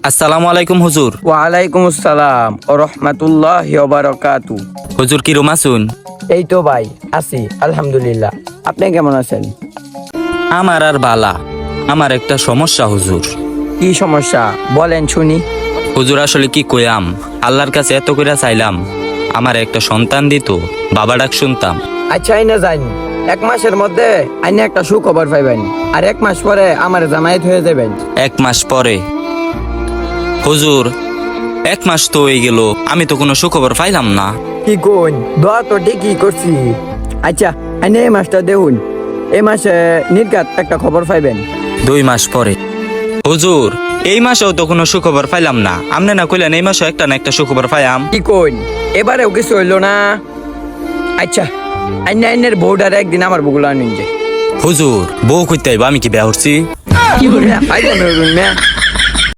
আসসালামু আলাইকুম হুজুর। ওয়ালাইকুম আসসালাম ও রহমাতুল্লাহি ওয়া বারাকাতু। হুজুর কি রুম আসুন? এই তো ভাই আছি আলহামদুলিল্লাহ। আপনি কেমন আছেন? আমার আর বালা, আমার একটা সমস্যা হুজুর। কি সমস্যা বলেন শুনি। হুজুর আসলে কি কইয়াম, আল্লাহর কাছে এত কইরা চাইলাম আমার একটা সন্তান দিত, বাবা ডাক শুনতাম। আচ্ছা আইনা যাইন, 1 মাসের মধ্যে আইনে একটা সুখবর পাইবেন, আর 1 মাস পরে আমার জামায়াত হয়ে যাবেন। 1 মাস পরে? হুজুর 1 মাস তো হয়ে গেল, আমি তো কোনো সুখবর পাইলাম না। কি কোন, দোয়া তো ঠিকই করছি। আচ্ছা আইনে এই মাসটা দেখুন, এই মাসে নির্ঘাত একটা খবর পাইবেন। 2 মাস পরে? হুজুর এই মাসেও তো কোনো সুখবর পাইলাম না, আমনে না কইলেন এই মাসেও একটা না একটা সুখবর পাইয়াম। কি কোন, এবারেও কিছু হইলো না? আচ্ছা আইনে আইনের বউডার একদিন আমার বগুলা নিন যে। হুজুর বউ কইতে আইবা, আমি কি বিয়া করছি? কি বলবি?